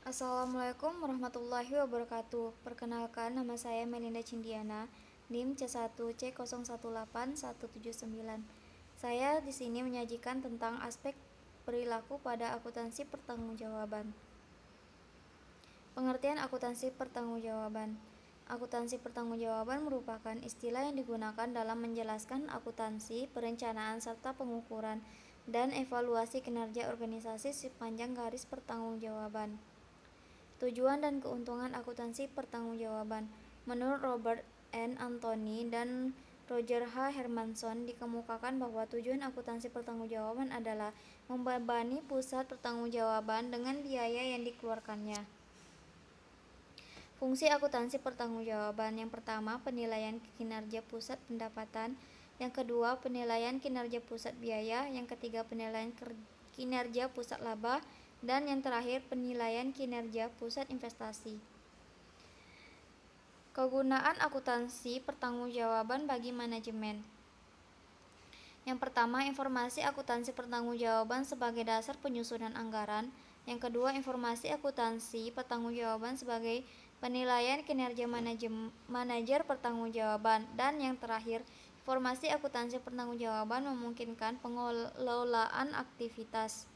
Assalamualaikum warahmatullahi wabarakatuh. Perkenalkan, nama saya Melinda Cindiana, NIM C1C018179. Saya di sini menyajikan tentang aspek perilaku pada akuntansi pertanggungjawaban. Pengertian akuntansi pertanggungjawaban. Akuntansi pertanggungjawaban merupakan istilah yang digunakan dalam menjelaskan akuntansi, perencanaan serta pengukuran dan evaluasi kinerja organisasi sepanjang garis pertanggungjawaban. Tujuan dan keuntungan akuntansi pertanggungjawaban. Menurut Robert N. Anthony dan Roger H. Hermanson, dikemukakan bahwa tujuan akuntansi pertanggungjawaban adalah membebani pusat pertanggungjawaban dengan biaya yang dikeluarkannya. Fungsi akuntansi pertanggungjawaban: yang pertama, penilaian kinerja pusat pendapatan; yang kedua, penilaian kinerja pusat biaya; yang ketiga, penilaian kinerja pusat laba; dan yang terakhir, penilaian kinerja pusat investasi. Kegunaan akuntansi pertanggungjawaban bagi manajemen. Yang pertama, informasi akuntansi pertanggungjawaban sebagai dasar penyusunan anggaran. Yang kedua, informasi akuntansi pertanggungjawaban sebagai penilaian kinerja manajer pertanggungjawaban. Dan yang terakhir, informasi akuntansi pertanggungjawaban memungkinkan pengelolaan aktivitas.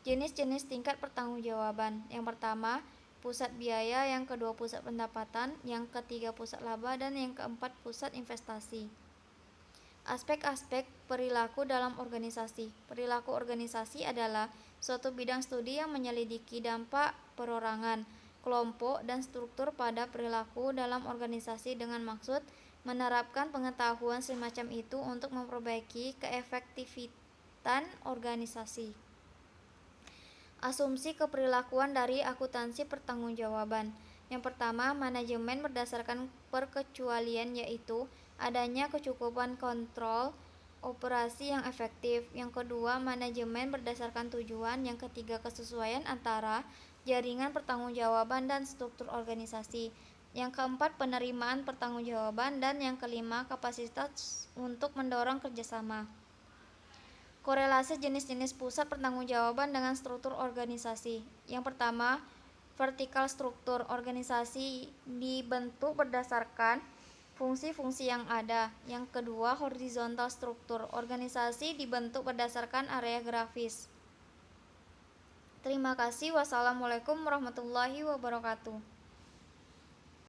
Jenis-jenis tingkat pertanggungjawaban. Yang pertama, pusat biaya; yang kedua, pusat pendapatan; yang ketiga, pusat laba; dan yang keempat, pusat investasi. Aspek-aspek perilaku dalam organisasi. Perilaku organisasi adalah suatu bidang studi yang menyelidiki dampak perorangan, kelompok, dan struktur pada perilaku dalam organisasi dengan maksud menerapkan pengetahuan semacam itu untuk memperbaiki keefektifan organisasi. Asumsi keperilakuan dari akuntansi pertanggungjawaban. Yang pertama, manajemen berdasarkan perkecualian, yaitu adanya kecukupan kontrol operasi yang efektif. Yang kedua, manajemen berdasarkan tujuan. Yang ketiga, kesesuaian antara jaringan pertanggungjawaban dan struktur organisasi. Yang keempat, penerimaan pertanggungjawaban. Dan yang kelima, kapasitas untuk mendorong kerjasama. Korelasi jenis-jenis pusat pertanggungjawaban dengan struktur organisasi. Yang pertama, vertikal struktur. Organisasi dibentuk berdasarkan fungsi-fungsi yang ada. Yang kedua, horizontal struktur. Organisasi dibentuk berdasarkan area geografis. Terima kasih. Wassalamualaikum warahmatullahi wabarakatuh.